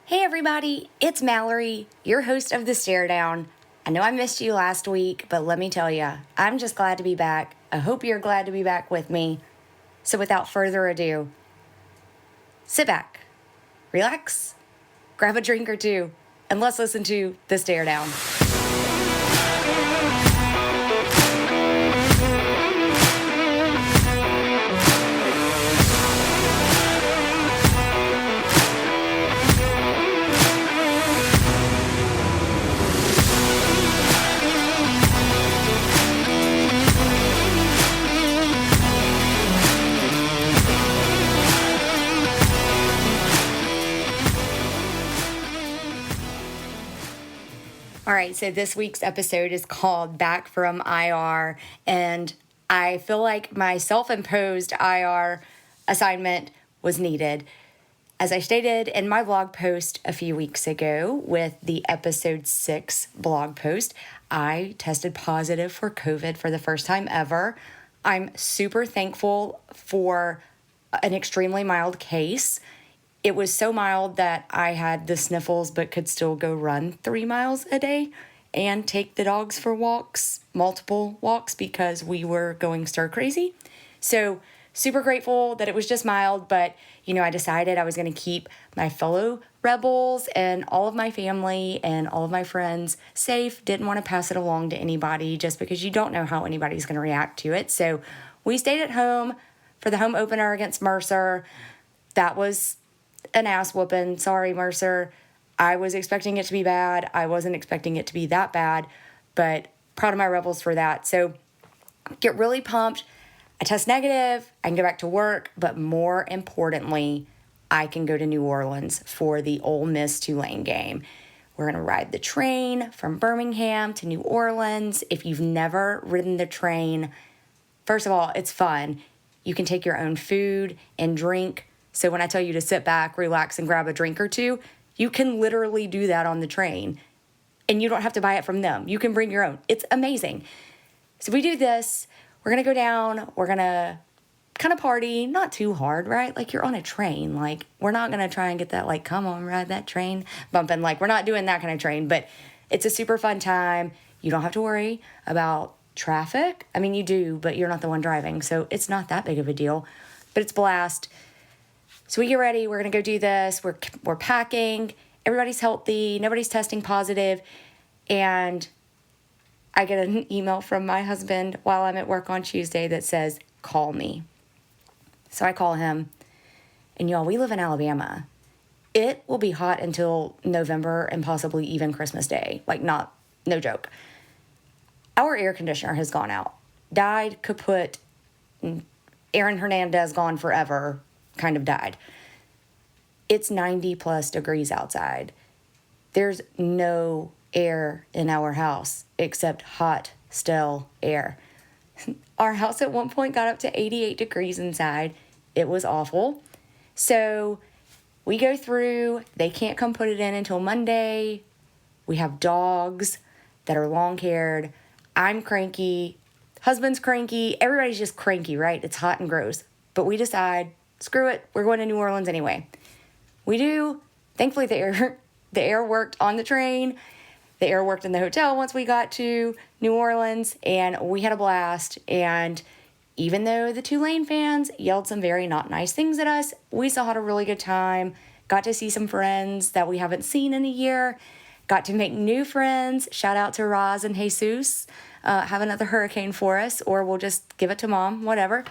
Hey everybody, it's Mallory, your host of the Staredown. I know I missed you last week, but let me tell you, I'm just glad to be back. I hope you're glad to be back with me. So without further ado, sit back, relax, grab a drink or two, and let's listen to the Staredown. All right, so this week's episode is called Back from IR, and I feel like my self-imposed IR assignment was needed. As I stated in my blog post a few weeks ago with the episode 6 blog post, I tested positive for COVID for the first time ever. I'm super thankful for an extremely mild case. It was so mild that I had the sniffles but could still go run 3 miles a day and take the dogs for walks, multiple walks, because we were going stir crazy. So super grateful that it was just mild, but I decided I was going to keep my fellow rebels and all of my family and all of my friends safe. Didn't want to pass it along to anybody just because you don't know how anybody's going to react to it. So we stayed at home for the home opener against Mercer. That was an ass whooping. Sorry, Mercer. I was expecting it to be bad. I wasn't expecting it to be that bad, but proud of my Rebels for that. So get really pumped. I test negative. I can go back to work, but more importantly, I can go to New Orleans for the Ole Miss Tulane game. We're going to ride the train from Birmingham to New Orleans. If you've never ridden the train, first of all, it's fun. You can take your own food and drink. So when I tell you to sit back, relax, and grab a drink or two, you can literally do that on the train. And you don't have to buy it from them. You can bring your own. It's amazing. So we do this. We're going to go down. We're going to kind of party. Not too hard, right? Like, you're on a train. Like, we're not going to try and get that, like, come on, ride that train bumping. Like, we're not doing that kind of train. But it's a super fun time. You don't have to worry about traffic. I mean, you do, but you're not the one driving. So it's not that big of a deal. But it's blast. So we get ready. We're going to go do this. We're packing. Everybody's healthy. Nobody's testing positive. And I get an email from my husband while I'm at work on Tuesday that says, call me. So I call him. And y'all, we live in Alabama. It will be hot until November and possibly even Christmas Day. Like, no joke. Our air conditioner has gone out. Died, kaput. Aaron Hernandez gone forever. Kind of died. It's 90 plus degrees outside. There's no air in our house except hot, stale air. Our house at one point got up to 88 degrees inside. It was awful. So we go through. They can't come put it in until Monday. We have dogs that are long-haired. I'm cranky. Husband's cranky. Everybody's just cranky, right? It's hot and gross. But we decide, screw it, we're going to New Orleans anyway. We do. Thankfully, the air worked on the train. The air worked in the hotel once we got to New Orleans, and we had a blast. And even though the Tulane fans yelled some very not nice things at us, we still had a really good time. Got to see some friends that we haven't seen in a year. Got to make new friends. Shout out to Roz and Jesus. Have another hurricane for us, or we'll just give it to mom, whatever.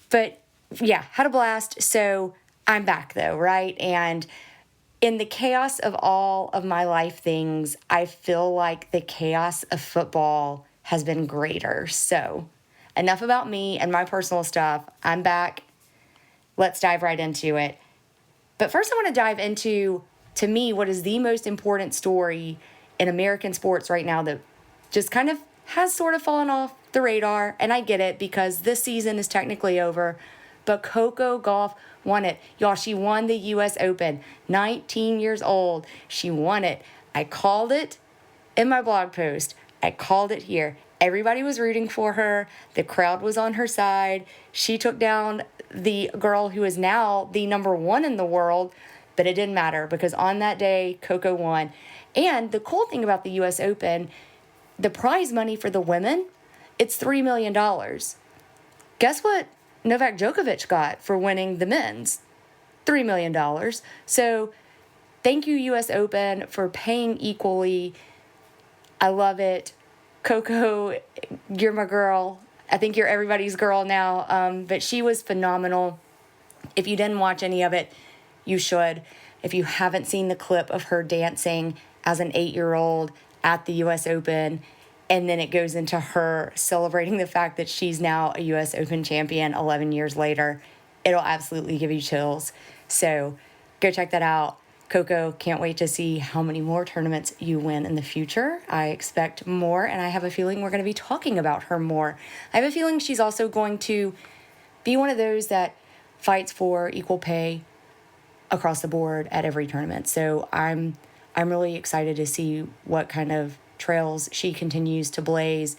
But yeah, had a blast. So I'm back though, right? And in the chaos of all of my life things, I feel like the chaos of football has been greater. So enough about me and my personal stuff. I'm back. Let's dive right into it. But first I want to dive into, to me, what is the most important story in American sports right now that just kind of has sort of fallen off the radar. And I get it because this season is technically over. But Coco Gauff won it. Y'all, she won the U.S. Open. 19 years old. She won it. I called it in my blog post. I called it here. Everybody was rooting for her. The crowd was on her side. She took down the girl who is now the number one in the world But it didn't matter because on that day, Coco won. And the cool thing about the U.S. Open, the prize money for the women, it's $3 million. Guess what Novak Djokovic got for winning the men's? $3 million. So thank you, U.S. Open, for paying equally. I love it. Coco, you're my girl. I think you're everybody's girl now. But she was phenomenal. If you didn't watch any of it, you should. If you haven't seen the clip of her dancing as an 8-year-old at the U.S. Open, and then it goes into her celebrating the fact that she's now a U.S. Open champion 11 years later, it'll absolutely give you chills. So go check that out. Coco, can't wait to see how many more tournaments you win in the future. I expect more, and I have a feeling we're going to be talking about her more. I have a feeling she's also going to be one of those that fights for equal pay across the board at every tournament. So I'm really excited to see what kind of trails she continues to blaze.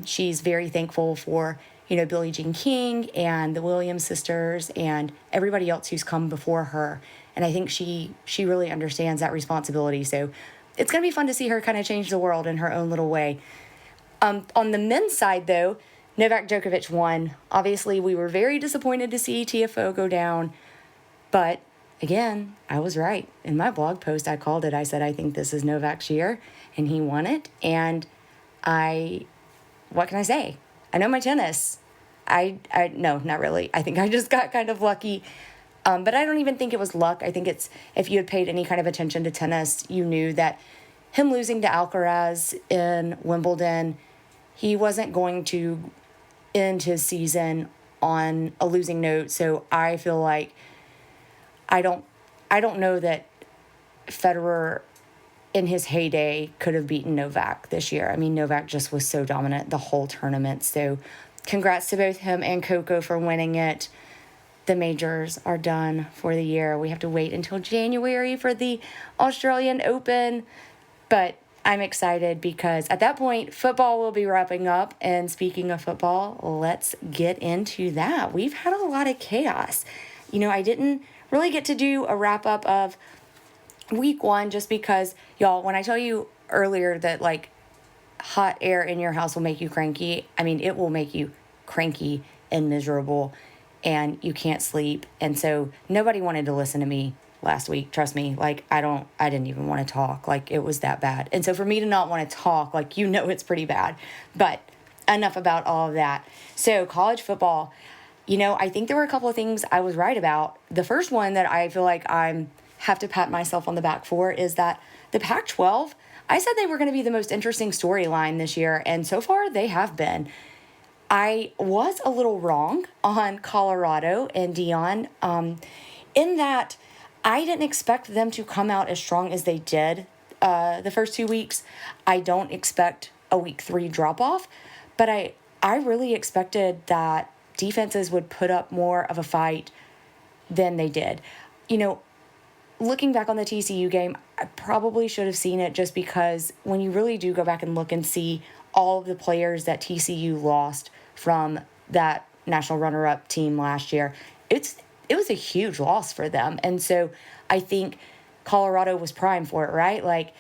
She's very thankful for, Billie Jean King and the Williams sisters and everybody else who's come before her. And I think she really understands that responsibility. So it's going to be fun to see her kind of change the world in her own little way. On the men's side, though, Novak Djokovic won. Obviously, we were very disappointed to see TFO go down. But again, I was right. In my blog post, I called it. I said, I think this is Novak's year, and he won it. And what can I say? I know my tennis. No, not really. I think I just got kind of lucky. But I don't even think it was luck. I think it's, if you had paid any kind of attention to tennis, you knew that him losing to Alcaraz in Wimbledon, he wasn't going to end his season on a losing note. So I feel like I don't know that Federer in his heyday could have beaten Novak this year. I mean, Novak just was so dominant the whole tournament. So congrats to both him and Coco for winning it. The majors are done for the year. We have to wait until January for the Australian Open. But I'm excited because at that point, football will be wrapping up. And speaking of football, let's get into that. We've had a lot of chaos. I didn't really get to do a wrap-up of week one just because, y'all, when I tell you earlier that, hot air in your house will make you cranky, I mean, it will make you cranky and miserable, and you can't sleep. And so nobody wanted to listen to me last week. Trust me. I didn't even want to talk. It was that bad. And so for me to not want to talk, it's pretty bad. But enough about all of that. So college football, I think there were a couple of things I was right about. The first one that I feel like I have to pat myself on the back for is that the Pac-12, I said they were going to be the most interesting storyline this year, and so far they have been. I was a little wrong on Colorado and Dion in that I didn't expect them to come out as strong as they did the first 2 weeks. I don't expect a week 3 drop-off, but I really expected that defenses would put up more of a fight than they did. Looking back on the TCU game, I probably should have seen it just because when you really do go back and look and see all of the players that TCU lost from that national runner-up team last year, it was a huge loss for them. And so I think Colorado was primed for it, right?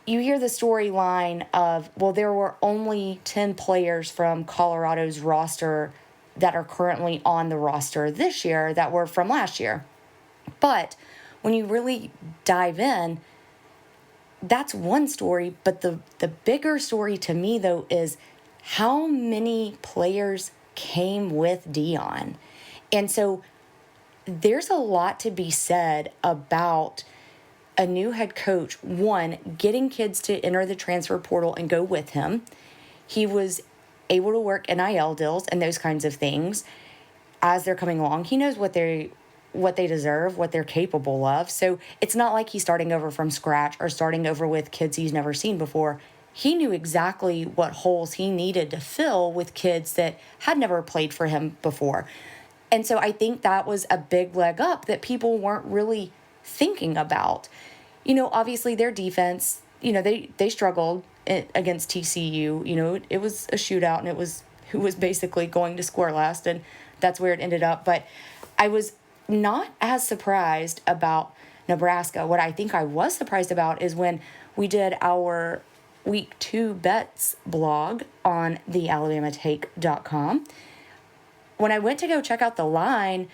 You hear the storyline of, well, there were only 10 players from Colorado's roster that are currently on the roster this year that were from last year. But when you really dive in, that's one story. But the bigger story to me, though, is how many players came with Dion. And so there's a lot to be said about a new head coach, one, getting kids to enter the transfer portal and go with him. He was able to work NIL deals and those kinds of things as they're coming along. He knows what they deserve, what they're capable of. So it's not like he's starting over from scratch or starting over with kids he's never seen before. He knew exactly what holes he needed to fill with kids that had never played for him before. And so I think that was a big leg up that people weren't really thinking about. Obviously their defense, they struggled against TCU. It was a shootout, and it was who was basically going to score last, and that's where it ended up. But I was not as surprised about Nebraska. What I think I was surprised about is when we did our week 2 bets blog on the alabamatake.com. When I went to go check out the line,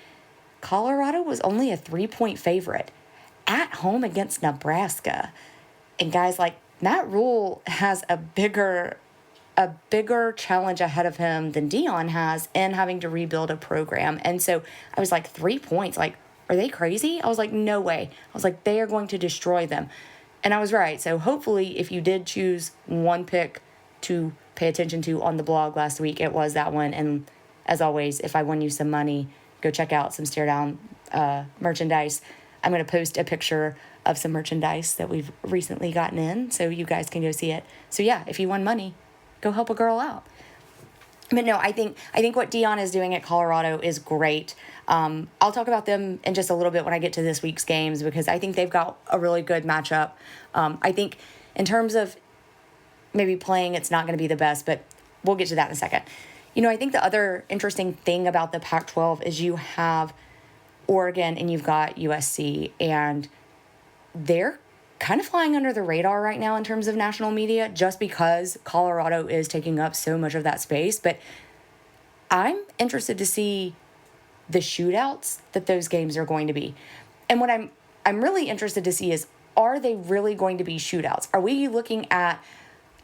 Colorado was only a 3-point favorite at home against Nebraska. And guys, like, Matt Rule has a bigger challenge ahead of him than Dion has in having to rebuild a program. And so I was like, 3 points, like, are they crazy? I was like, no way. I was like, they are going to destroy them. And I was right. So hopefully, if you did choose one pick to pay attention to on the blog last week, it was that one. And as always, if I won you some money, go check out some Staredown merchandise. I'm going to post a picture of some merchandise that we've recently gotten in so you guys can go see it. So yeah, if you won money, go help a girl out. But no, I think what Dion is doing at Colorado is great. I'll talk about them in just a little bit when I get to this week's games because I think they've got a really good matchup. I think in terms of maybe playing, it's not going to be the best, but we'll get to that in a second. You know, I think the other interesting thing about the Pac-12 is you have Oregon and you've got USC, and they're kind of flying under the radar right now in terms of national media just because Colorado is taking up so much of that space. But I'm interested to see the shootouts that those games are going to be. And what I'm really interested to see is, are they really going to be shootouts? Are we looking at,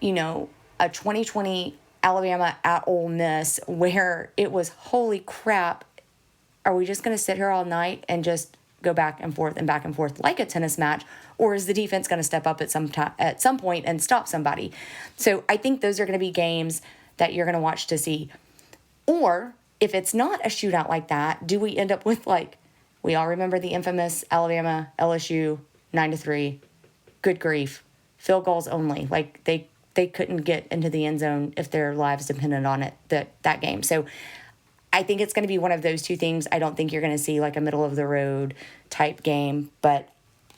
you know, a 2020 Alabama at Ole Miss where it was, holy crap, are we just going to sit here all night and just go back and forth like a tennis match? Or is the defense going to step up at some point and stop somebody? So I think those are going to be games that you're going to watch to see. Or if it's not a shootout like that, do we end up with, like, we all remember the infamous Alabama LSU 9-3? Good grief, field goals only. Like they couldn't get into the end zone if their lives depended on it, that game. So I think it's going to be one of those two things. I don't think you're going to see like a middle of the road type game, but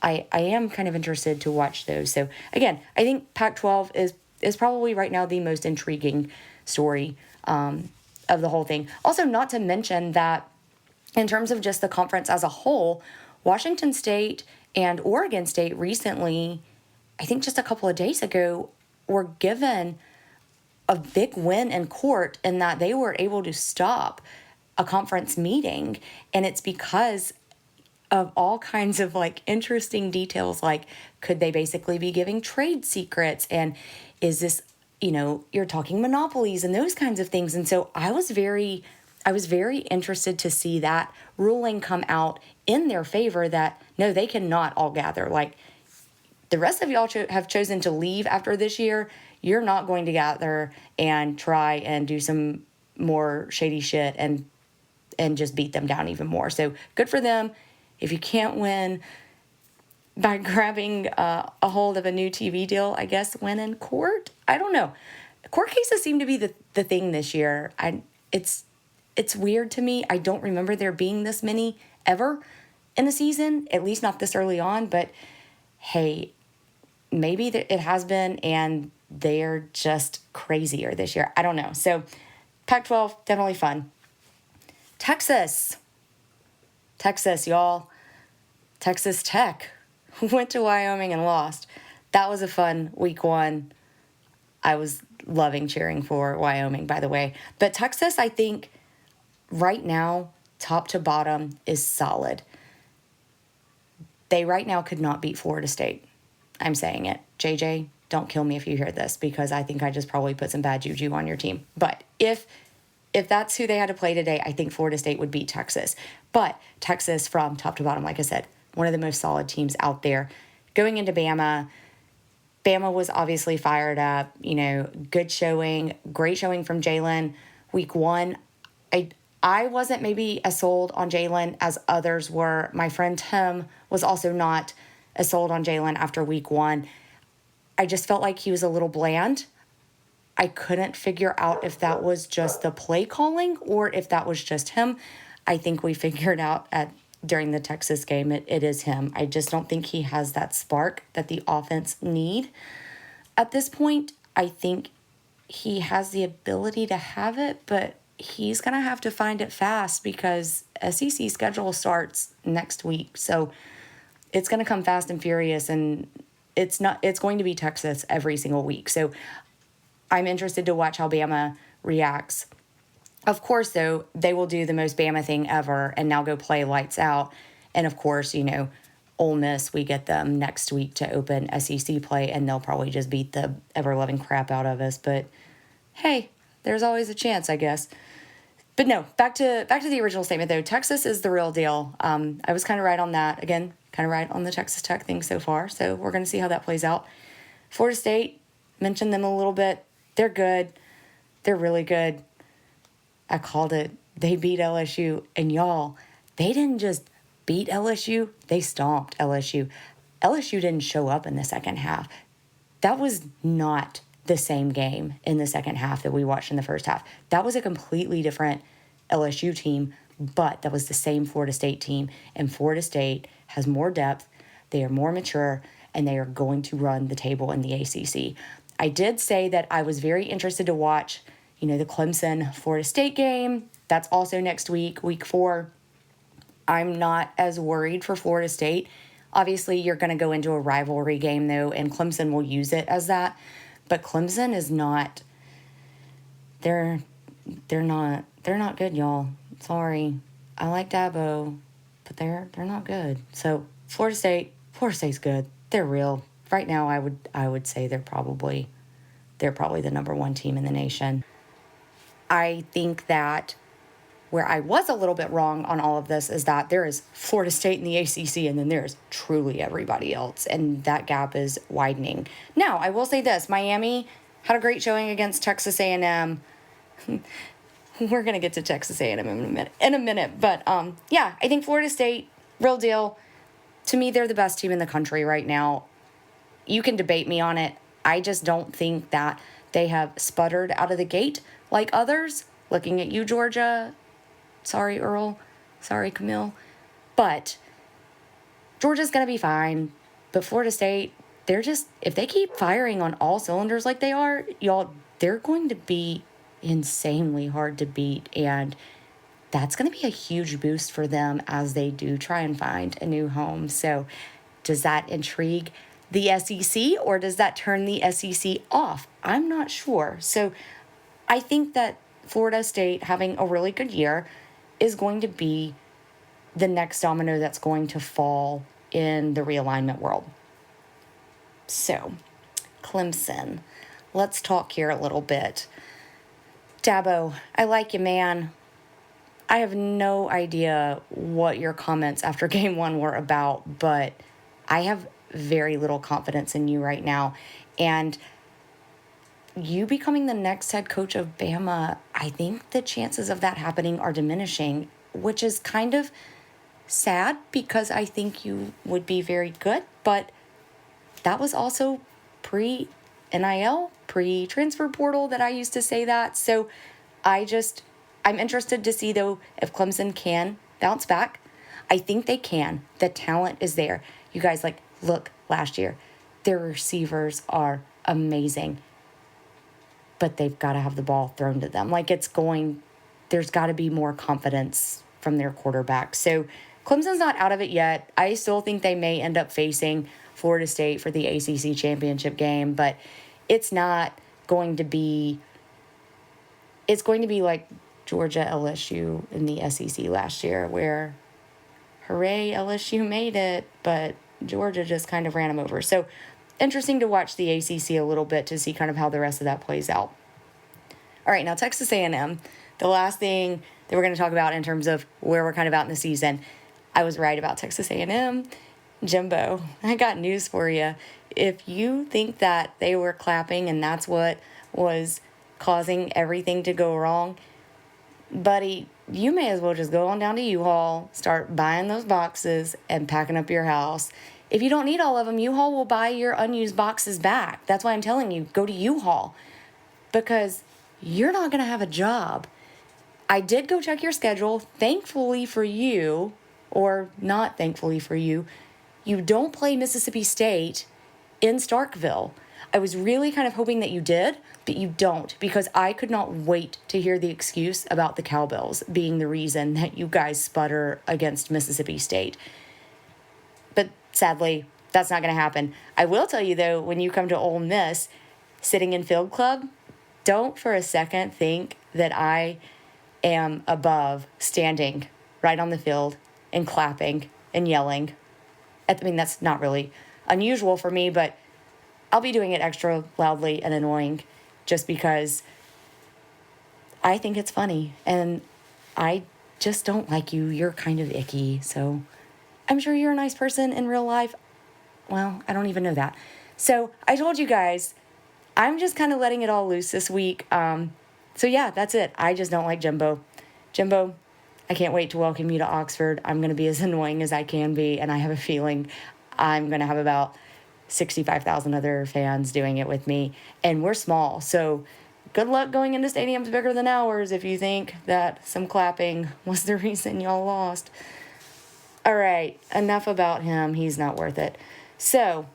I am kind of interested to watch those. So again, I think Pac-12 is probably right now the most intriguing story of the whole thing. Also, not to mention that in terms of just the conference as a whole, Washington State and Oregon State recently, I think just a couple of days ago, were given a big win in court in that they were able to stop a conference meeting. And it's because of all kinds of like interesting details, like could they basically be giving trade secrets, and is this, you know, you're talking monopolies and those kinds of things. And so I was very interested to see that ruling come out in their favor, that no, they cannot all gather. Like, the rest of y'all have chosen to leave after this year. You're not going to gather and try and do some more shady shit and just beat them down even more. So good for them. If you can't win by grabbing a hold of a new TV deal, I guess win in court. I don't know. Court cases seem to be the thing this year. It's weird to me. I don't remember there being this many ever in a season, at least not this early on. But hey, maybe it has been, and they're just crazier this year. I don't know. So Pac-12, definitely fun. Texas, y'all. Texas Tech went to Wyoming and lost. That was a fun week 1. I was loving cheering for Wyoming, by the way. But Texas, I think, right now, top to bottom, is solid. They right now could not beat Florida State. I'm saying it. JJ, don't kill me if you hear this, because I think I just probably put some bad juju on your team. But if that's who they had to play today, I think Florida State would beat Texas. But Texas, from top to bottom, like I said, one of the most solid teams out there. Going into Bama was obviously fired up. You know, good showing, great showing from Jalen. Week 1, I wasn't maybe as sold on Jalen as others were. My friend Tim was also not as sold on Jalen after week 1. I just felt like he was a little bland. I couldn't figure out if that was just the play calling or if that was just him. I think we figured out during the Texas game, it is him. I just don't think he has that spark that the offense need at this point. I think he has the ability to have it, but he's going to have to find it fast because SEC schedule starts next week. So it's going to come fast and furious, and it's going to be Texas every single week. So I'm interested to watch how Bama reacts. Of course, though, they will do the most Bama thing ever and now go play lights out. And of course, Ole Miss, we get them next week to open SEC play, and they'll probably just beat the ever-loving crap out of us. But hey, there's always a chance, I guess. But no, back to the original statement, though. Texas is the real deal. I was kind of right on that. Again, kind of right on the Texas Tech thing so far. So we're going to see how that plays out. Florida State, mentioned them a little bit. They're good. They're really good. I called it. They beat LSU. And y'all, they didn't just beat LSU. They stomped LSU. LSU didn't show up in the second half. That was not the same game in the second half that we watched in the first half. That was a completely different LSU team, but that was the same Florida State team. And Florida State has more depth. They are more mature, and they are going to run the table in the ACC. I did say that I was very interested to watch, the Clemson-Florida State game. That's also next week, week 4. I'm not as worried for Florida State. Obviously, you're going to go into a rivalry game, though, and Clemson will use it as that. But Clemson is not, they're not good, y'all. Sorry. I like Dabo, but they're not good. So Florida State's good. They're real. Right now, I would say they're probably the number 1 team in the nation. I think that where I was a little bit wrong on all of this is that there is Florida State in the ACC, and then there's truly everybody else, and that gap is widening. Now, I will say this. Miami had a great showing against Texas A&M. We're going to get to Texas A&M in a minute. But, yeah, I think Florida State, real deal. To me, they're the best team in the country right now. You can debate me on it. I just don't think that they have sputtered out of the gate like others. Looking at you, Georgia. Sorry, Earl. Sorry, Camille. But Georgia's going to be fine. But Florida State, if they keep firing on all cylinders like they are, y'all, they're going to be insanely hard to beat. And that's going to be a huge boost for them as they do try and find a new home. So does that intrigue the SEC, or does that turn the SEC off? I'm not sure. So I think that Florida State having a really good year is going to be the next domino that's going to fall in the realignment world. So, Clemson. Let's talk here a little bit. Dabo, I like you, man. I have no idea what your comments after game 1 were about, but I have very little confidence in you right now. And you becoming the next head coach of Bama, I think the chances of that happening are diminishing, which is kind of sad because I think you would be very good. But that was also pre-NIL, pre-transfer portal that I used to say that. So I'm interested to see, though, if Clemson can bounce back. I think they can. The talent is there. You guys, look, last year, their receivers are amazing. But they've got to have the ball thrown to them. There's got to be more confidence from their quarterback. So Clemson's not out of it yet. I still think they may end up facing Florida State for the ACC championship game, but it's not going to be, it's going to be like Georgia LSU in the SEC last year, where hooray, LSU made it, but Georgia just kind of ran them over. So interesting to watch the ACC a little bit to see kind of how the rest of that plays out. All right, now Texas A&M, the last thing that we're going to talk about in terms of where we're kind of out in the season. I was right about Texas A&M. Jimbo, I got news for you. If you think that they were clapping and that's what was causing everything to go wrong, buddy, you may as well just go on down to U-Haul, start buying those boxes and packing up your house. If you don't need all of them, U-Haul will buy your unused boxes back. That's why I'm telling you, go to U-Haul, because you're not going to have a job. I did go check your schedule. Thankfully for you, or not thankfully for you, you don't play Mississippi State in Starkville. I was really kind of hoping that you did, but you don't, because I could not wait to hear the excuse about the cowbells being the reason that you guys sputter against Mississippi State. But sadly, that's not going to happen. I will tell you, though, when you come to Ole Miss, sitting in field club, don't for a second think that I am above standing right on the field and clapping and yelling. I mean, that's not really unusual for me, but I'll be doing it extra loudly and annoying just because I think it's funny. And I just don't like you. You're kind of icky. So I'm sure you're a nice person in real life. Well, I don't even know that. So I told you guys, I'm just kind of letting it all loose this week. So yeah, that's it. I just don't like Jimbo. Jimbo, I can't wait to welcome you to Oxford. I'm going to be as annoying as I can be. And I have a feeling I'm going to have about 65,000 other fans doing it with me. And we're small. So good luck going into stadiums bigger than ours if you think that some clapping was the reason y'all lost. All right, enough about him. He's not worth it. So,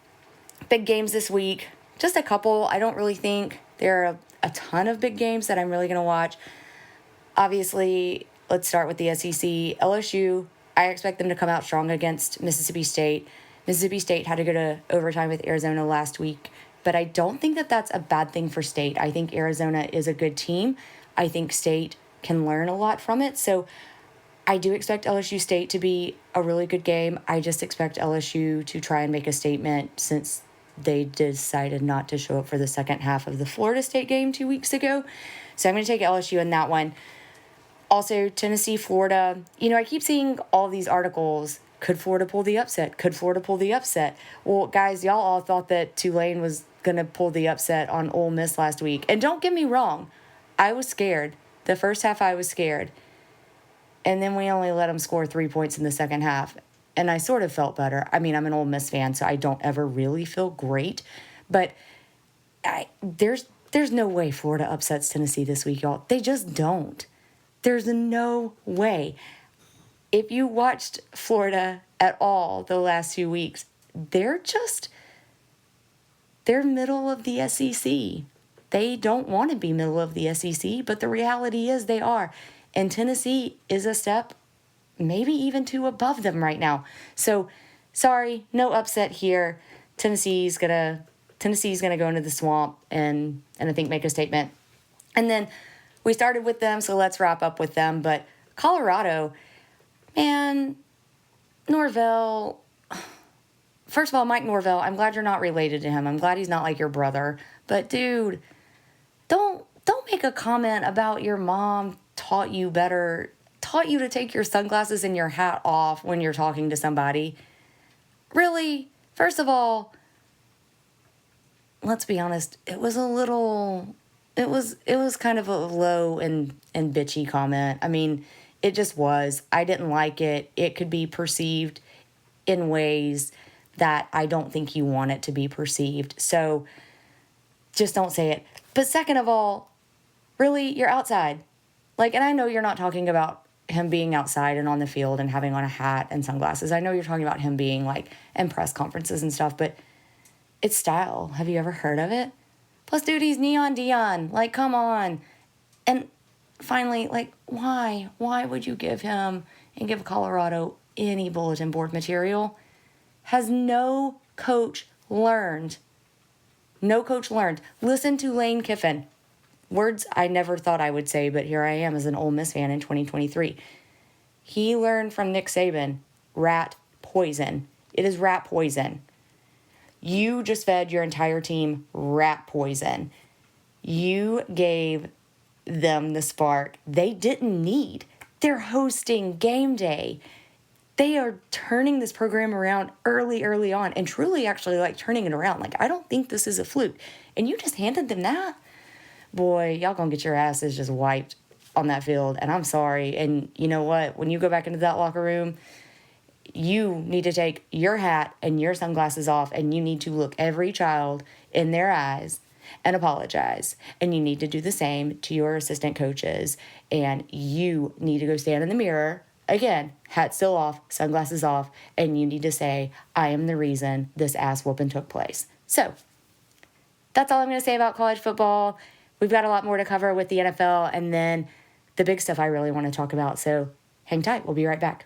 big games this week. Just a couple. I don't really think there are a ton of big games that I'm really going to watch. Obviously, let's start with the SEC. LSU, I expect them to come out strong against Mississippi State. Mississippi State had to go to overtime with Arizona last week, but I don't think that that's a bad thing for State. I think Arizona is a good team. I think State can learn a lot from it. So I do expect LSU State to be a really good game. I just expect LSU to try and make a statement since they decided not to show up for the second half of the Florida State game 2 weeks ago. So I'm going to take LSU in that one. Also, Tennessee, Florida. You know, I keep seeing all these articles. Could Florida pull the upset? Could Florida pull the upset? Well, guys, y'all all thought that Tulane was going to pull the upset on Ole Miss last week. And don't get me wrong. I was scared. The first half, I was scared. And then we only let them score 3 points in the second half. And I sort of felt better. I mean, I'm an Ole Miss fan, so I don't ever really feel great. But there's no way Florida upsets Tennessee this week, y'all. They just don't. There's no way. If you watched Florida at all the last few weeks, they're middle of the SEC. They don't want to be middle of the SEC, but the reality is they are. And Tennessee is a step, maybe even two above them right now. So, sorry, no upset here. Tennessee's gonna go into the swamp and I think make a statement. And then we started with them, so let's wrap up with them. But Colorado, man, Norvell. First of all, Mike Norvell, I'm glad you're not related to him. I'm glad he's not like your brother. But dude, don't make a comment about your mom taught you to take your sunglasses and your hat off when you're talking to somebody. Really? First of all, let's be honest, it was kind of a low and bitchy comment. I mean, it just was. I didn't like it. It could be perceived in ways that I don't think you want it to be perceived. So just don't say it. But second of all, really, you're outside. Like, and I know you're not talking about him being outside and on the field and having on a hat and sunglasses. I know you're talking about him being, like, in press conferences and stuff, but it's style. Have you ever heard of it? Plus, dude, he's Neon Dion. Like, come on. And finally, like, why? Why would you give him and give Colorado any bulletin board material? Has no coach learned? No coach learned. Listen to Lane Kiffin. Words I never thought I would say, but here I am as an Ole Miss fan in 2023. He learned from Nick Saban, rat poison. It is rat poison. You just fed your entire team rat poison. You gave them the spark they didn't need. They're hosting game day. They are turning this program around early on and truly actually like turning it around. Like, I don't think this is a fluke. And you just handed them that. Boy, y'all gonna get your asses just wiped on that field. And I'm sorry. And you know what? When you go back into that locker room, you need to take your hat and your sunglasses off and you need to look every child in their eyes and apologize. And you need to do the same to your assistant coaches. And you need to go stand in the mirror, again, hat still off, sunglasses off, and you need to say, I am the reason this ass whooping took place. So, that's all I'm going to say about college football. We've got a lot more to cover with the NFL and then the big stuff I really want to talk about. So hang tight. We'll be right back.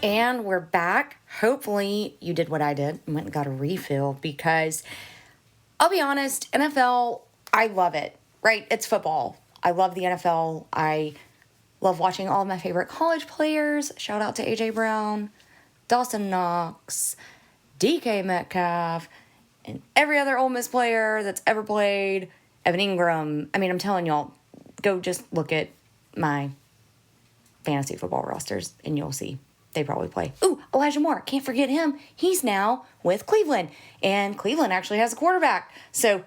And we're back. Hopefully you did what I did and went and got a refill because I'll be honest, NFL, I love it, right? It's football. I love the NFL. I love watching all of my favorite college players. Shout out to A.J. Brown, Dawson Knox, DK Metcalf, and every other Ole Miss player that's ever played. Evan Ingram. I mean, I'm telling y'all, go just look at my fantasy football rosters and you'll see. They probably play. Ooh, Elijah Moore. Can't forget him. He's now with Cleveland. And Cleveland actually has a quarterback. So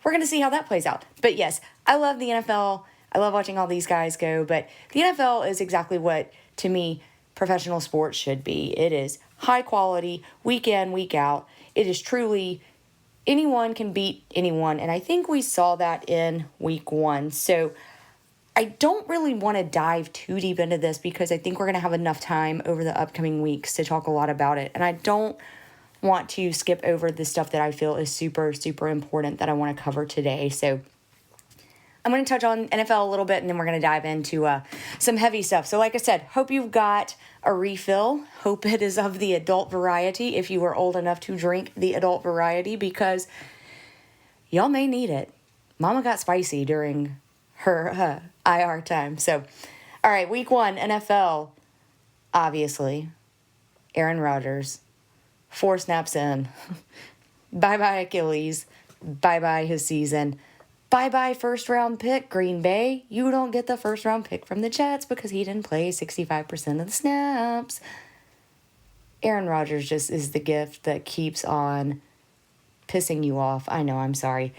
we're going to see how that plays out. But yes, I love the NFL. I love watching all these guys go. But the NFL is exactly what, to me, professional sports should be. It is high quality, week in, week out. It is truly anyone can beat anyone. And I think we saw that in week 1. So I don't really want to dive too deep into this because I think we're going to have enough time over the upcoming weeks to talk a lot about it. And I don't want to skip over the stuff that I feel is super, super important that I want to cover today. So I'm going to touch on NFL a little bit and then we're going to dive into some heavy stuff. So like I said, hope you've got a refill. Hope it is of the adult variety if you were old enough to drink the adult variety because y'all may need it. Mama got spicy during her IR time. So, all right, week 1, NFL, obviously. Aaron Rodgers, 4 snaps in. Bye-bye Achilles. Bye-bye his season. Bye-bye first-round pick, Green Bay. You don't get the first-round pick from the Jets because he didn't play 65% of the snaps. Aaron Rodgers just is the gift that keeps on pissing you off. I know, I'm sorry.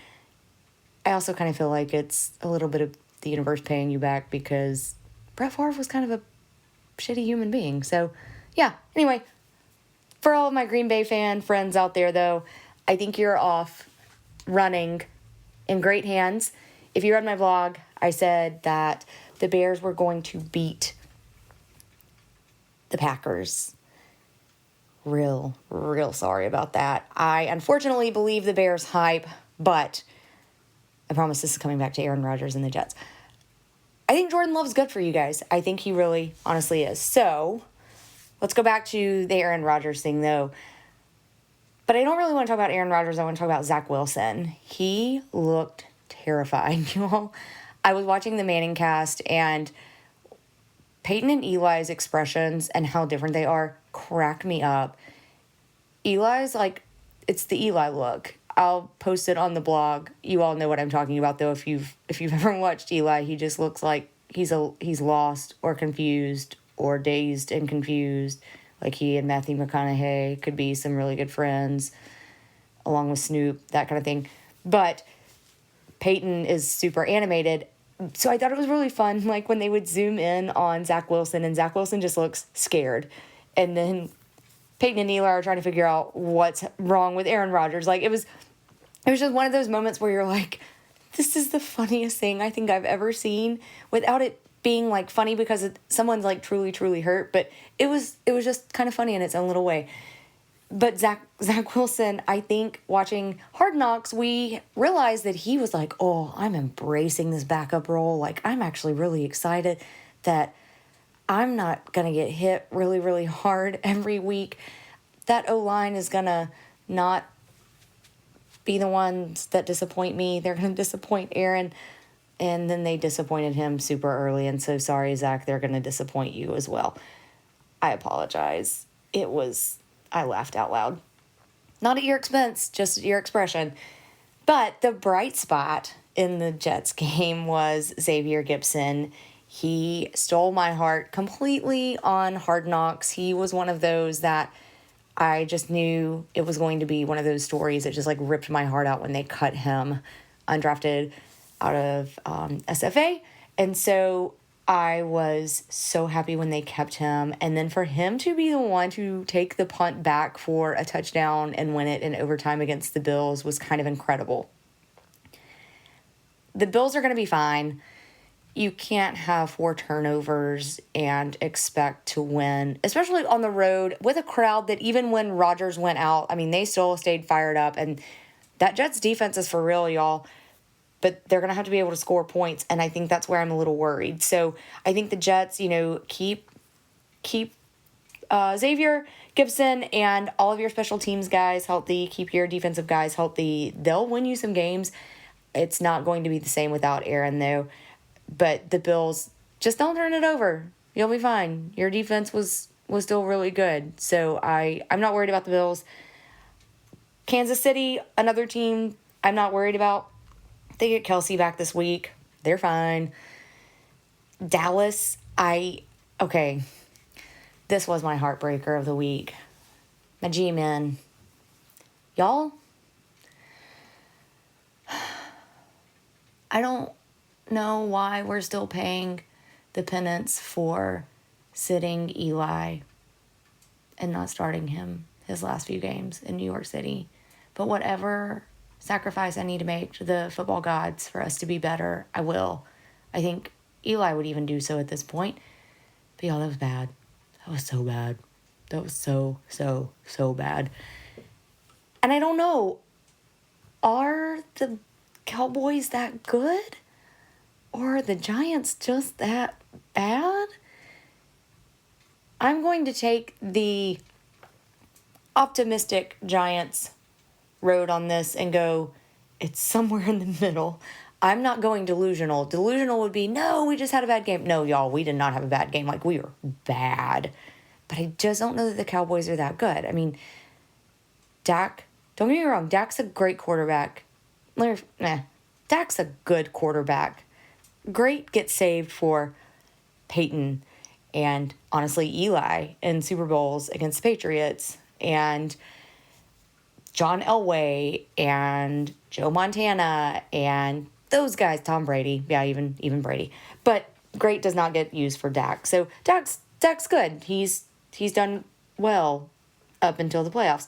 I also kind of feel like it's a little bit of the universe paying you back because Brett Favre was kind of a shitty human being. So, yeah. Anyway, for all of my Green Bay fan friends out there, though, I think you're off running in great hands. If you read my blog, I said that the Bears were going to beat the Packers. Real sorry about that. I unfortunately believe the Bears hype, but I promise this is coming back to Aaron Rodgers and the Jets. I think Jordan Love's good for you guys. I think he really, honestly is. So, let's go back to the Aaron Rodgers thing, though. But I don't really want to talk about Aaron Rodgers. I want to talk about Zach Wilson. He looked terrifying, y'all. I was watching the Manning cast, and Peyton and Eli's expressions and how different they are cracked me up. Eli's like, it's the Eli look. I'll post it on the blog. You all know what I'm talking about, though. If you've ever watched Eli, he just looks like he's lost or confused or dazed and confused. Like he and Matthew McConaughey could be some really good friends, along with Snoop, that kind of thing. But Peyton is super animated, so I thought it was really fun. Like when they would zoom in on Zach Wilson, and Zach Wilson just looks scared, and then Peyton and Eli are trying to figure out what's wrong with Aaron Rodgers. Like it was just one of those moments where you're like, this is the funniest thing I think I've ever seen, without it being like funny because someone's like truly, truly hurt. But it was just kind of funny in its own little way. But Zach Wilson, I think watching Hard Knocks, we realized that he was like, oh, I'm embracing this backup role. Like I'm actually really excited that I'm not going to get hit really, really hard every week. That O-line is going to not be the ones that disappoint me. They're going to disappoint Aaron. And then they disappointed him super early. And so sorry, Zach, they're going to disappoint you as well. I apologize. I laughed out loud. Not at your expense, just at your expression. But the bright spot in the Jets game was Xavier Gipson. He stole my heart completely on Hard Knocks. He was one of those that I just knew it was going to be one of those stories that just like ripped my heart out when they cut him undrafted out of SFA. And so I was so happy when they kept him. And then for him to be the one to take the punt back for a touchdown and win it in overtime against the Bills was kind of incredible. The Bills are going to be fine. You can't have 4 turnovers and expect to win, especially on the road with a crowd that even when Rodgers went out, I mean, they still stayed fired up. And that Jets defense is for real, y'all. But they're going to have to be able to score points, and I think that's where I'm a little worried. So I think the Jets, keep Xavier, Gibson, and all of your special teams guys healthy. Keep your defensive guys healthy. They'll win you some games. It's not going to be the same without Aaron, though. But the Bills, just don't turn it over. You'll be fine. Your defense was still really good. So I'm not worried about the Bills. Kansas City, another team I'm not worried about. They get Kelsey back this week. They're fine. Dallas, this was my heartbreaker of the week. My G-men. Y'all, I don't know why we're still paying the penance for sitting Eli and not starting him his last few games in New York City. But whatever sacrifice I need to make to the football gods for us to be better, I will. I think Eli would even do so at this point. But y'all, that was bad. That was so bad. That was so, so, so bad. And I don't know, are the Cowboys that good? Or are the Giants just that bad? I'm going to take the optimistic Giants road on this and go, it's somewhere in the middle. I'm not going delusional. Delusional would be, no, we just had a bad game. No, y'all, we did not have a bad game. Like, we were bad. But I just don't know that the Cowboys are that good. I mean, Dak, don't get me wrong, Dak's a great quarterback. Dak's a good quarterback. Great gets saved for Peyton and, honestly, Eli in Super Bowls against the Patriots and John Elway and Joe Montana and those guys, Tom Brady. Yeah, even Brady. But great does not get used for Dak. So Dak's good. He's done well up until the playoffs.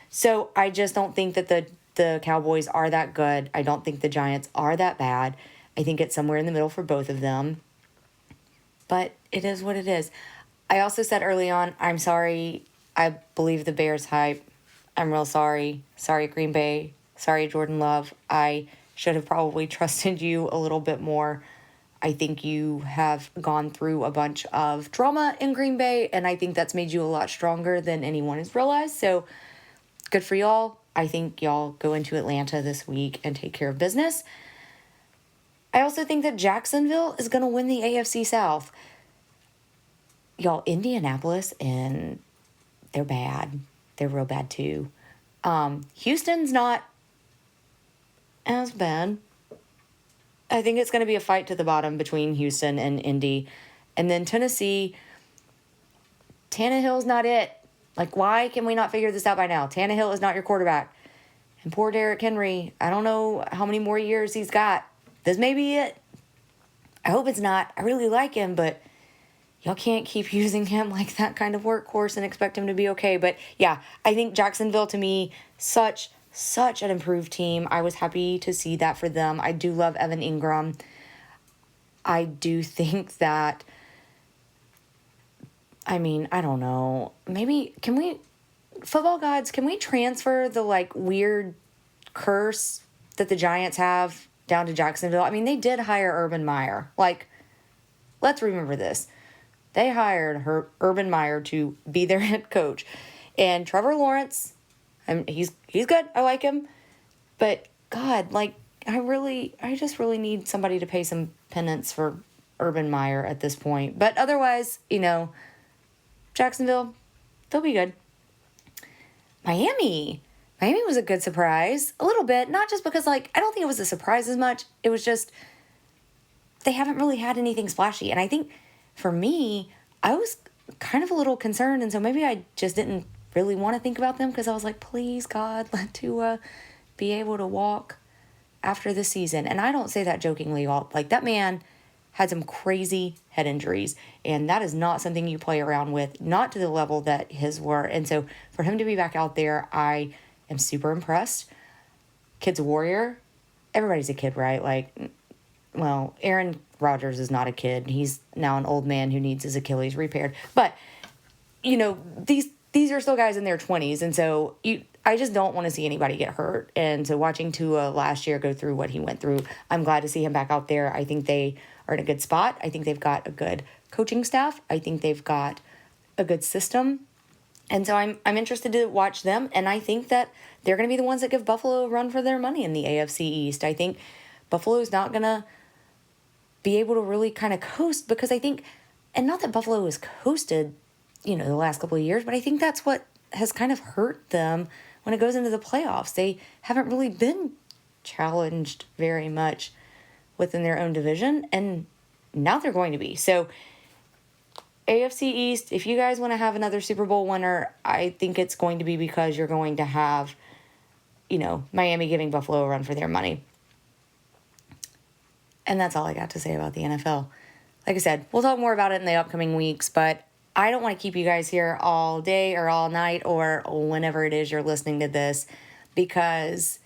So I just don't think that the Cowboys are that good. I don't think the Giants are that bad. I think it's somewhere in the middle for both of them. But it is what it is. I also said early on, I'm sorry. I believe the Bears hype. I'm real sorry. Sorry, Green Bay. Sorry, Jordan Love. I should have probably trusted you a little bit more. I think you have gone through a bunch of trauma in Green Bay, and I think that's made you a lot stronger than anyone has realized. So good for y'all. I think y'all go into Atlanta this week and take care of business. I also think that Jacksonville is going to win the AFC South. Y'all, Indianapolis, and they're bad. They're real bad, too. Houston's not as bad. I think it's going to be a fight to the bottom between Houston and Indy. And then Tennessee, Tannehill's not it. Like, why can we not figure this out by now? Tannehill is not your quarterback. And poor Derrick Henry, I don't know how many more years he's got. This may be it. I hope it's not. I really like him, but y'all can't keep using him like that kind of workhorse and expect him to be okay. But yeah, I think Jacksonville, to me, such an improved team. I was happy to see that for them. I do love Evan Ingram. I do think that, I don't know. Maybe, football gods, can we transfer the weird curse that the Giants have down to Jacksonville? I mean, they did hire Urban Meyer. Let's remember this. They hired Urban Meyer to be their head coach. And Trevor Lawrence, he's good. I like him. But God, I just really need somebody to pay some penance for Urban Meyer at this point. But otherwise, Jacksonville, they'll be good. Miami was a good surprise. A little bit. Not just because, I don't think it was a surprise as much. It was just, they haven't really had anything splashy. And I think for me, I was kind of a little concerned. And so maybe I just didn't really want to think about them because I was like, please, God, let Tua be able to walk after the season. And I don't say that jokingly. Like, that man had some crazy head injuries, and that is not something you play around with, not to the level that his were. And so for him to be back out there, I am super impressed. Kid's a warrior. Everybody's a kid, right? Like, well, Aaron Rodgers is not a kid. He's now an old man who needs his Achilles repaired. But, you know, these are still guys in their 20s, and so I just don't want to see anybody get hurt. And so watching Tua last year go through what he went through, I'm glad to see him back out there. I think they are in a good spot. I think they've got a good coaching staff. I think they've got a good system. And so I'm interested to watch them, and I think that they're going to be the ones that give Buffalo a run for their money in the AFC East. I think Buffalo's not going to be able to really kind of coast, because I think, and not that Buffalo has coasted, the last couple of years, but I think that's what has kind of hurt them when it goes into the playoffs. They haven't really been challenged very much within their own division, and now they're going to be. So AFC East, if you guys want to have another Super Bowl winner, I think it's going to be because you're going to have, Miami giving Buffalo a run for their money. And that's all I got to say about the NFL. Like I said, we'll talk more about it in the upcoming weeks, but I don't want to keep you guys here all day or all night or whenever it is you're listening to this, because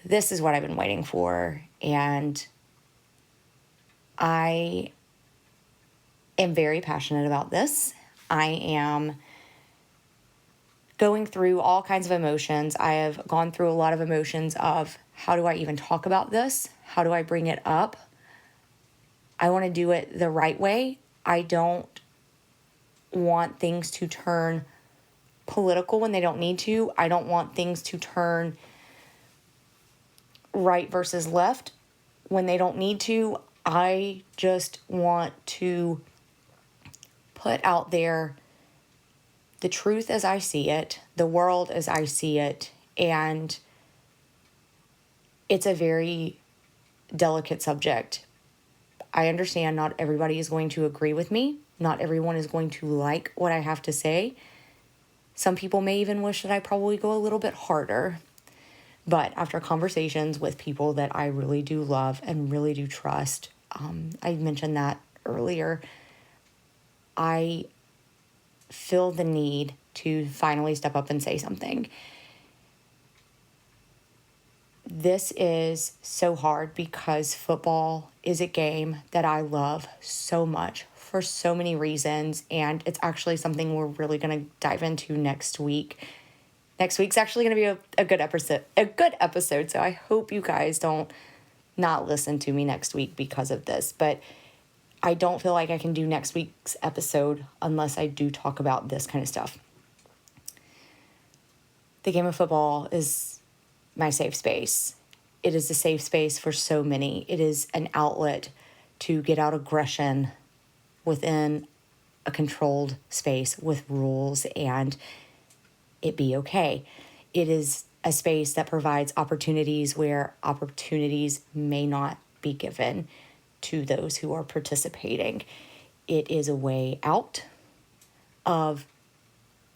this is what I've been waiting for. And I am very passionate about this. I am going through all kinds of emotions. I have gone through a lot of emotions of, how do I even talk about this? How do I bring it up? I want to do it the right way. I don't want things to turn political when they don't need to. I don't want things to turn right versus left when they don't need to. I just want to put out there the truth as I see it, the world as I see it, and it's a very delicate subject. I understand not everybody is going to agree with me. Not everyone is going to like what I have to say. Some people may even wish that I probably go a little bit harder. But after conversations with people that I really do love and really do trust, I mentioned that earlier, I feel the need to finally step up and say something. This is so hard because football is a game that I love so much for so many reasons, and it's actually something we're really going to dive into next week. Next week's actually going to be a good episode, so I hope you guys don't not listen to me next week because of this, but I don't feel like I can do next week's episode unless I do talk about this kind of stuff. The game of football is my safe space. It is a safe space for so many. It is an outlet to get out aggression within a controlled space with rules and it be okay. It is a space that provides opportunities where opportunities may not be given to those who are participating. It is a way out of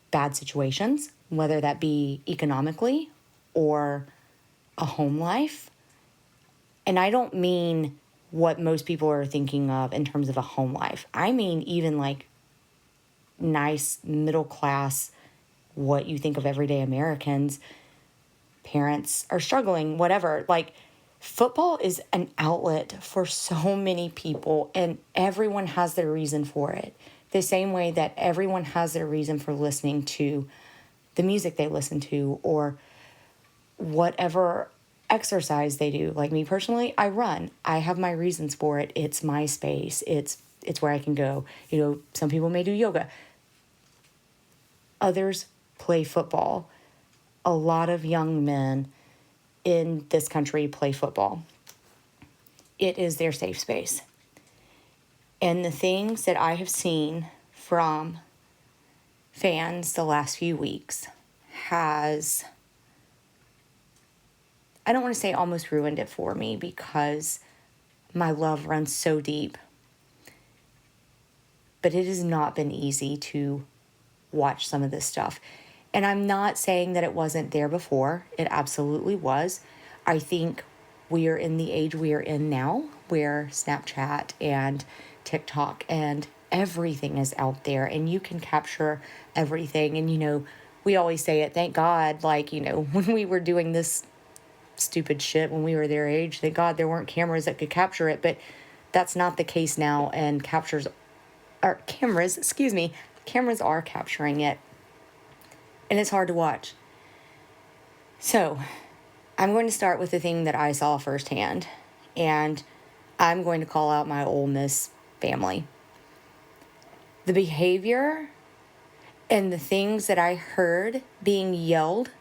bad situations, whether that be economically or a home life. And I don't mean what most people are thinking of in terms of a home life. I mean even like nice middle class, what you think of everyday Americans. Parents are struggling, whatever. Like, football is an outlet for so many people, and everyone has their reason for it. The same way that everyone has their reason for listening to the music they listen to or whatever exercise they do. Like me personally, I run. I have my reasons for it. It's my space. It's where I can go. Some people may do yoga. Others play football. A lot of young men in this country play football. It is their safe space. And the things that I have seen from fans the last few weeks has, I don't want to say almost ruined it for me, because my love runs so deep. But it has not been easy to watch some of this stuff. And I'm not saying that it wasn't there before. It absolutely was. I think we are in the age we are in now where Snapchat and TikTok and everything is out there and you can capture everything. And, we always say it, thank God, when we were doing this stupid shit when we were their age, thank God there weren't cameras that could capture it. But that's not the case now. And cameras are capturing it. And it's hard to watch. So, I'm going to start with the thing that I saw firsthand. And I'm going to call out my Ole Miss family. The behavior and the things that I heard being yelled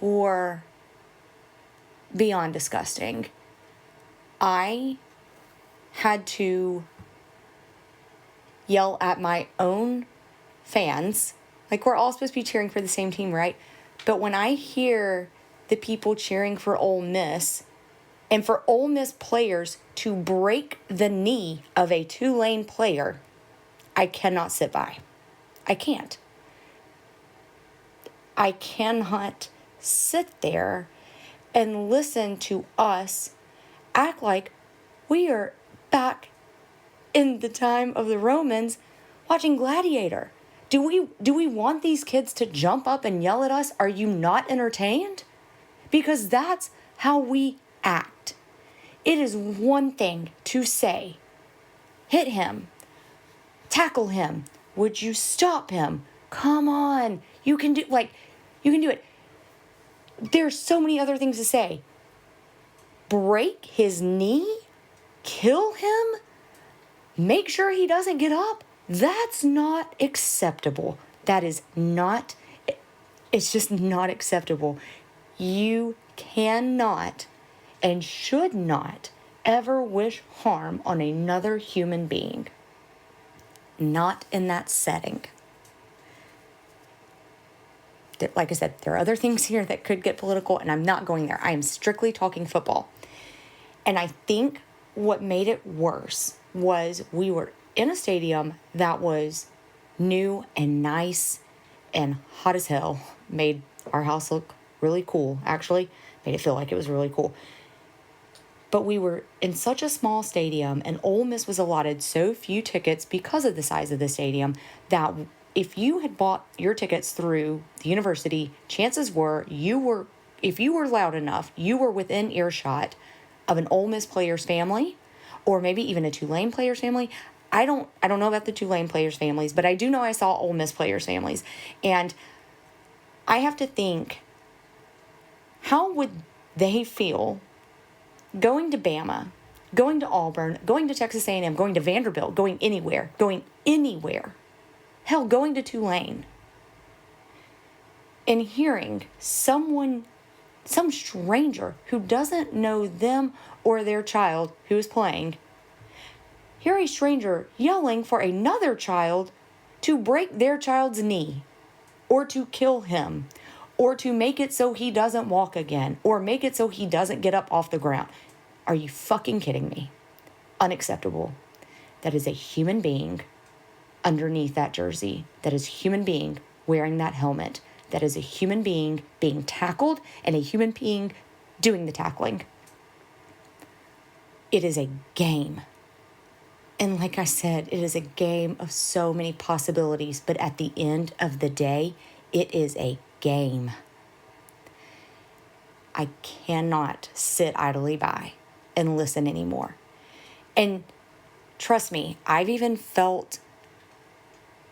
were beyond disgusting. I had to yell at my own fans. Like, we're all supposed to be cheering for the same team, right? But when I hear the people cheering for Ole Miss and for Ole Miss players to break the knee of a Tulane player, I cannot sit by. I can't. I cannot sit there and listen to us act like we are back in the time of the Romans watching Gladiator. Do we want these kids to jump up and yell at us? Are you not entertained? Because that's how we act. It is one thing to say, hit him, tackle him, would you stop him? Come on, you can do it. There's so many other things to say. Break his knee? Kill him? Make sure he doesn't get up? That's not acceptable. It's just not acceptable. You cannot and should not ever wish harm on another human being. Not in that setting. Like I said, there are other things here that could get political, and I'm not going there. I am strictly talking football. And I think what made it worse was we were in a stadium that was new and nice and hot as hell. Made our house look really cool, actually. Made it feel like it was really cool. But we were in such a small stadium, and Ole Miss was allotted so few tickets because of the size of the stadium that if you had bought your tickets through the university, chances were if you were loud enough, you were within earshot of an Ole Miss player's family, or maybe even a Tulane player's family. I don't know about the Tulane players' families, but I do know I saw Ole Miss players' families. And I have to think, how would they feel going to Bama, going to Auburn, going to Texas A&M, going to Vanderbilt, going anywhere, hell, going to Tulane, and hearing some stranger who doesn't know them or their child who is playing, hear a stranger yelling for another child to break their child's knee, or to kill him, or to make it so he doesn't walk again, or make it so he doesn't get up off the ground. Are you fucking kidding me? Unacceptable. That is a human being underneath that jersey. That is a human being wearing that helmet. That is a human being being tackled and a human being doing the tackling. It is a game. And like I said, it is a game of so many possibilities, but at the end of the day, it is a game. I cannot sit idly by and listen anymore. And trust me, I've even felt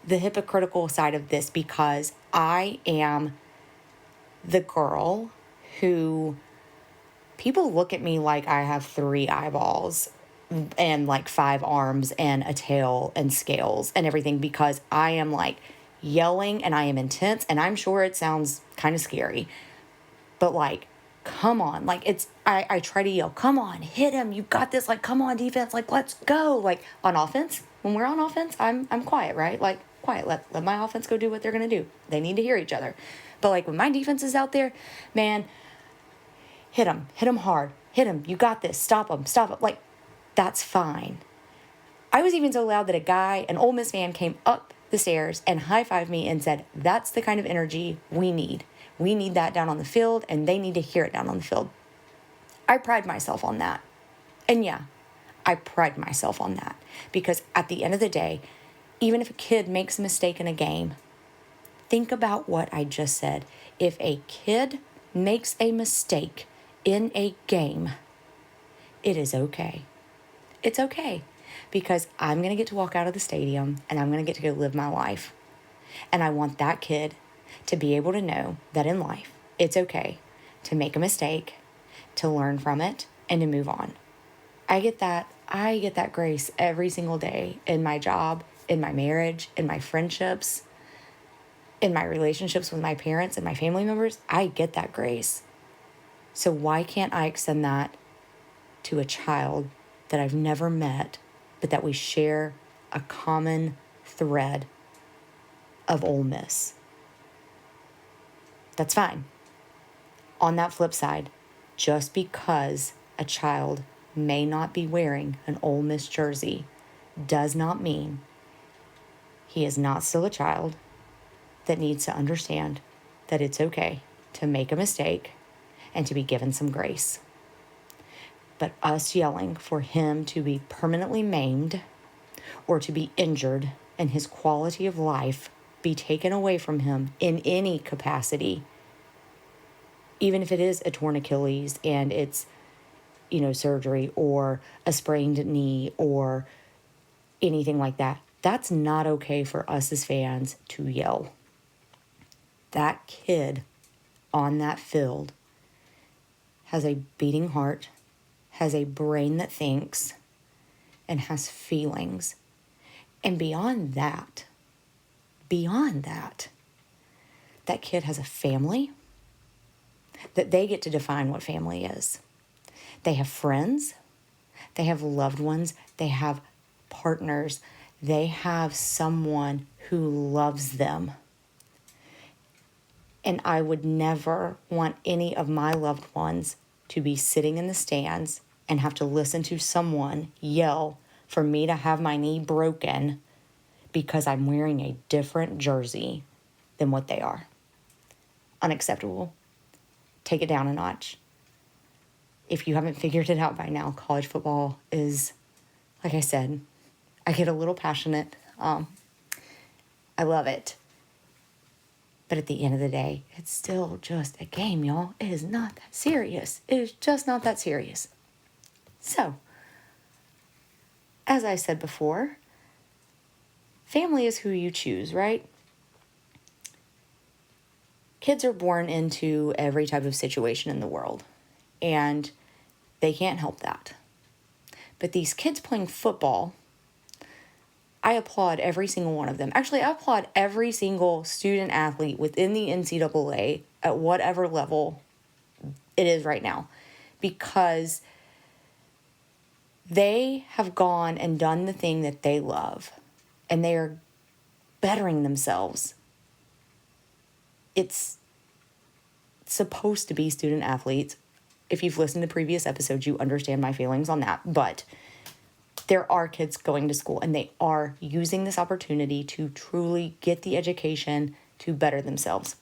the hypocritical side of this because I am the girl who people look at me like I have 3 eyeballs and like 5 arms and a tail and scales and everything because I am like yelling and I am intense, and I'm sure it sounds kind of scary, but like, come on, like I try to yell, come on, hit him, you got this, like, come on defense, like, let's go. Like on offense, when we're on offense, I'm quiet, right? Like quiet, let my offense go do what they're going to do. They need to hear each other. But like when my defense is out there, man, hit him hard, hit him, you got this, stop him, like, That's fine. I was even so loud that an Ole Miss fan came up the stairs and high-fived me and said, that's the kind of energy we need. We need that down on the field, and they need to hear it down on the field. I pride myself on that. And yeah, I pride myself on that. Because at the end of the day, even if a kid makes a mistake in a game, think about what I just said. If a kid makes a mistake in a game, it is okay. It's okay. Because I'm going to get to walk out of the stadium and I'm going to get to go live my life. And I want that kid to be able to know that in life, it's okay to make a mistake, to learn from it, and to move on. I get that grace every single day in my job, in my marriage, in my friendships, in my relationships with my parents and my family members. I get that grace. So why can't I extend that to a child that I've never met, but that we share a common thread of Ole Miss? That's fine. On that flip side, just because a child may not be wearing an Ole Miss jersey does not mean he is not still a child that needs to understand that it's okay to make a mistake and to be given some grace. But us yelling for him to be permanently maimed or to be injured and his quality of life be taken away from him in any capacity, even if it is a torn Achilles and it's, surgery or a sprained knee or anything like that, that's not okay for us as fans to yell. That kid on that field has a beating heart, has a brain that thinks, and has feelings. And beyond that, that kid has a family that they get to define what family is. They have friends, they have loved ones, they have partners, they have someone who loves them. And I would never want any of my loved ones to be sitting in the stands and have to listen to someone yell for me to have my knee broken because I'm wearing a different jersey than what they are. Unacceptable. Take it down a notch. If you haven't figured it out by now, college football is, like I said, I get a little passionate. I love it. But at the end of the day, it's still just a game, y'all. It is not that serious. It is just not that serious. So, as I said before, family is who you choose, right? Kids are born into every type of situation in the world, and they can't help that. But these kids playing football, I applaud every single one of them. Actually, I applaud every single student athlete within the NCAA at whatever level it is right now, because they have gone and done the thing that they love, and they are bettering themselves. It's supposed to be student athletes. If you've listened to previous episodes, you understand my feelings on that, but there are kids going to school and they are using this opportunity to truly get the education to better themselves.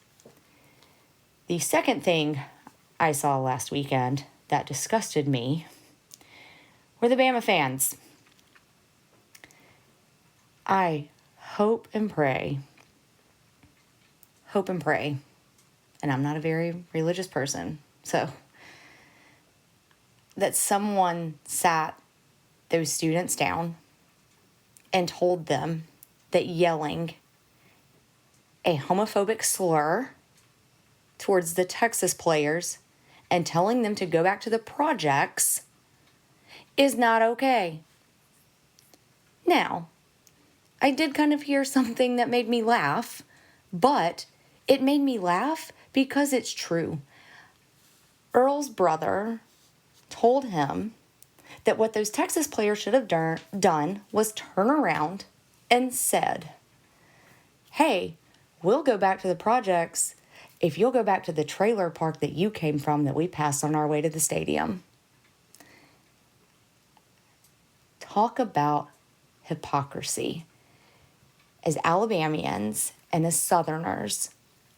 The second thing I saw last weekend that disgusted me were the Bama fans. I hope and pray, and I'm not a very religious person, so that someone sat those students down and told them that yelling a homophobic slur towards the Texas players and telling them to go back to the projects is not okay. Now, I did kind of hear something that made me laugh, but it made me laugh because it's true. Earl's brother told him that what those Texas players should have done was turn around and said, hey, we'll go back to the projects if you'll go back to the trailer park that you came from that we passed on our way to the stadium. talk about hypocrisy. As Alabamians and as Southerners,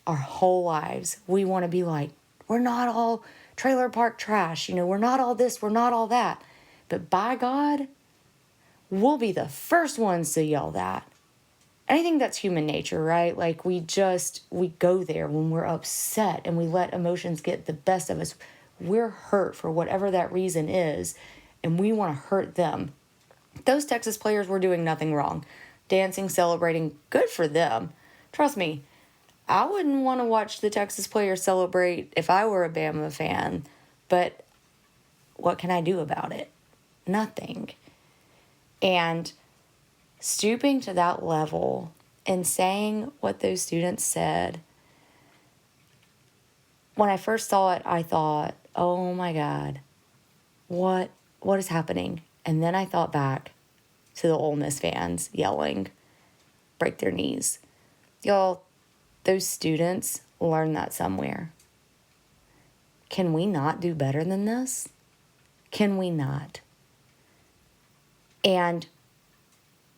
our whole lives, we want to be like, we're not all trailer park trash. We're not all this, we're not all that. But by God, we'll be the first ones to yell that. And I think that's human nature, right? Like we go there when we're upset and we let emotions get the best of us. We're hurt for whatever that reason is, and we want to hurt them. Those Texas players were doing nothing wrong. Dancing, celebrating, good for them. Trust me, I wouldn't want to watch the Texas players celebrate if I were a Bama fan, but what can I do about it? Nothing. And stooping to that level and saying what those students said, when I first saw it, I thought, oh my God, what is happening? And then I thought back to the Ole Miss fans yelling, break their knees. Y'all, those students learned that somewhere. Can we not do better than this? Can we not? And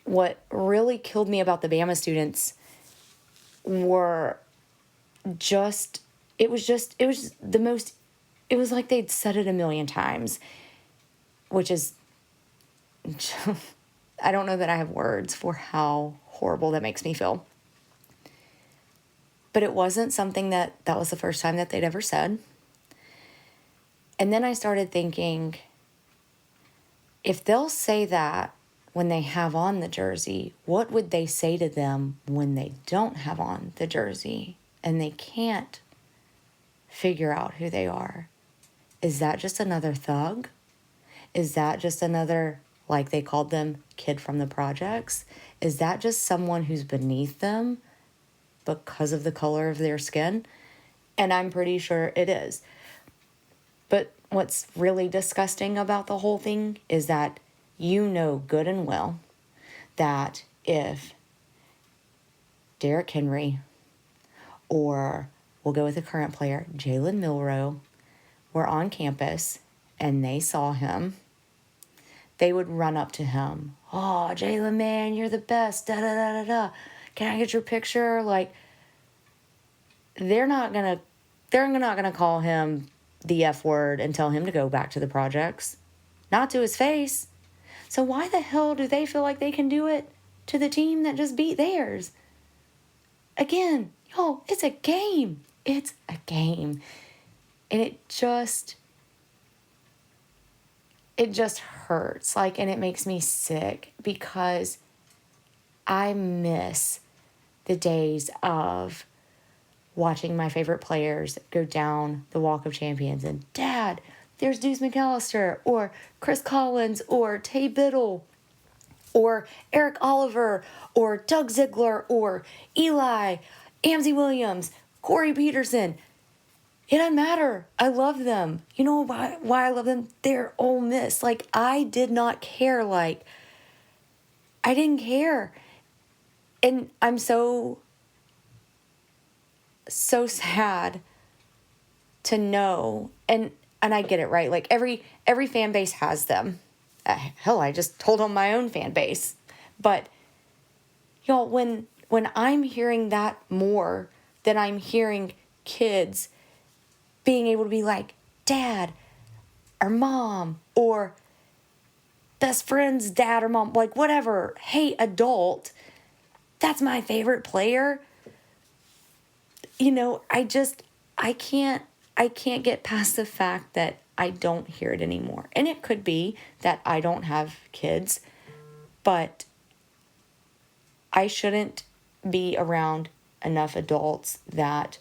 what really killed me about the Bama students were it was like they'd said it a million times, which is, I don't know that I have words for how horrible that makes me feel. But it wasn't something that was the first time that they'd ever said. And then I started thinking, if they'll say that when they have on the jersey, what would they say to them when they don't have on the jersey and they can't figure out who they are? Is that just another thug? Is that just another, like they called them, kid from the projects? Is that just someone who's beneath them because of the color of their skin? And I'm pretty sure it is. But what's really disgusting about the whole thing is that good and well that if Derrick Henry, or we'll go with the current player, Jalen Milroe, were on campus and they saw him, they would run up to him. Oh, Jalen, man, you're the best. Da da da da da. Can I get your picture? Like, they're not gonna call him the F word and tell him to go back to the projects. Not to his face. So why the hell do they feel like they can do it to the team that just beat theirs? Again, y'all, it's a game. It's a game. And it just hurts. And it makes me sick because I miss the days of watching my favorite players go down the Walk of Champions and, Dad, there's Deuce McAllister, or Chris Collins, or Tay Biddle, or Eric Oliver, or Doug Ziegler, or Eli, Amzie Williams, Corey Peterson. It doesn't matter. I love them. You know why I love them? They're Ole Miss. I did not care. I didn't care. And I'm so sad to know, and I get it, right? Every fan base has them. Hell, I just told on my own fan base. But y'all, when I'm hearing that more than I'm hearing kids being able to be like, Dad or Mom, or best friend's dad or mom, whatever, hey, adult, that's my favorite player. I can't get past the fact that I don't hear it anymore. And it could be that I don't have kids, but I shouldn't be around enough adults that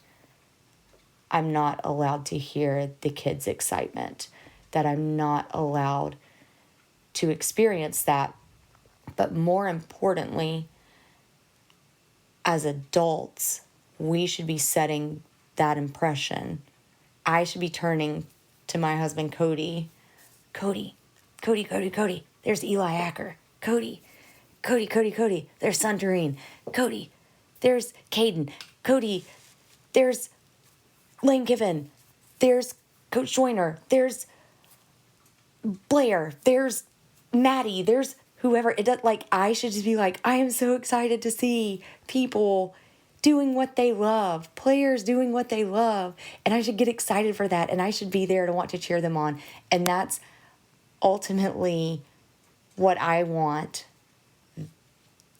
I'm not allowed to hear the kids' excitement, that I'm not allowed to experience that. But more importantly, as adults, we should be setting that impression. I should be turning to my husband, Cody. Cody. There's Eli Acker. Cody. There's Suntarine. Cody. There's Caden. Cody. There's Lane Given. There's Coach Joyner. There's Blair. There's Maddie. There's whoever, it does, like, I should just be like, I am so excited to see people doing what they love, players doing what they love, and I should get excited for that, and I should be there to want to cheer them on. And that's ultimately what I want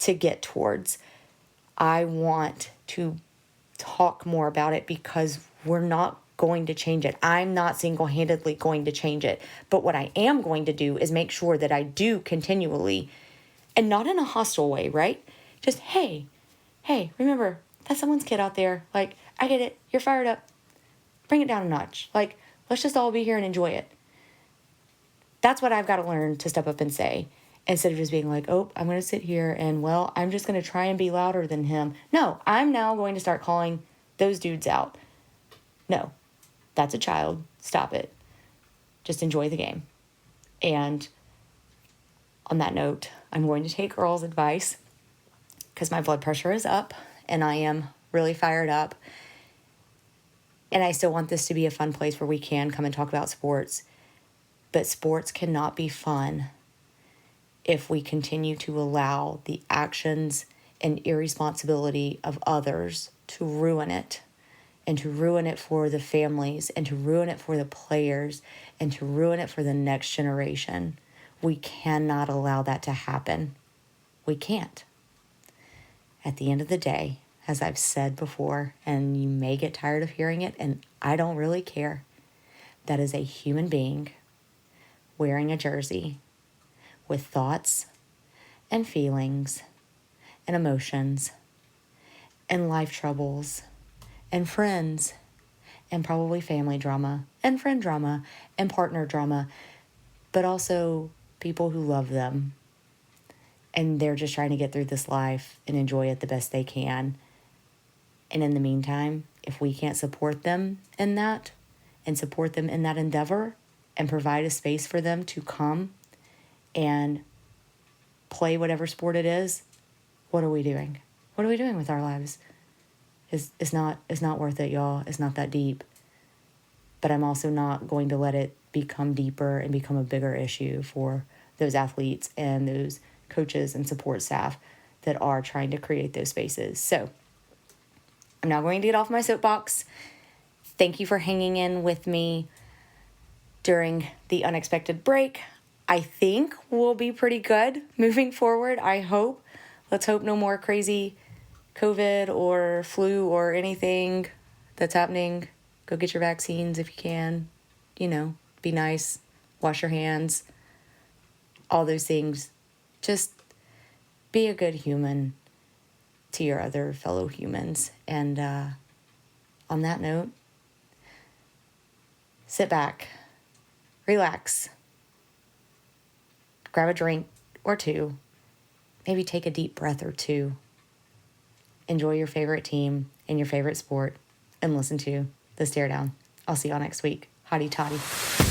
to get towards. I want to talk more about it because we're not going to change it. I'm not single-handedly going to change it. But what I am going to do is make sure that I do continually, and not in a hostile way, right? Just, hey, remember, that's someone's kid out there. Like, I get it. You're fired up. Bring it down a notch. Like, let's just all be here and enjoy it. That's what I've got to learn to step up and say, instead of just being like, oh, I'm going to sit here and, well, I'm just going to try and be louder than him. No, I'm now going to start calling those dudes out. No, that's a child. Stop it. Just enjoy the game. And on that note, I'm going to take Earl's advice because my blood pressure is up and I am really fired up. And I still want this to be a fun place where we can come and talk about sports. But sports cannot be fun if we continue to allow the actions and irresponsibility of others to ruin it, and to ruin it for the families, and to ruin it for the players, and to ruin it for the next generation. We cannot allow that to happen. We can't. At the end of the day, as I've said before, and you may get tired of hearing it, and I don't really care, that is a human being wearing a jersey with thoughts and feelings and emotions and life troubles and friends and probably family drama and friend drama and partner drama, but also people who love them. And they're just trying to get through this life and enjoy it the best they can. And in the meantime, if we can't support them in that and support them in that endeavor and provide a space for them to come and play whatever sport it is, what are we doing? What are we doing with our lives? It's not worth it, y'all. It's not that deep. But I'm also not going to let it become deeper and become a bigger issue for those athletes and those coaches and support staff that are trying to create those spaces. So I'm now going to get off my soapbox. Thank you for hanging in with me during the unexpected break. I think we'll be pretty good moving forward. I hope. Let's hope no more crazy COVID or flu or anything that's happening. Go get your vaccines if you can. Be nice. Wash your hands. All those things. Just be a good human to your other fellow humans. And on that note, sit back, relax, grab a drink or two, maybe take a deep breath or two, enjoy your favorite team and your favorite sport, and listen to the Staredown. I'll see y'all next week. Hotty toddy.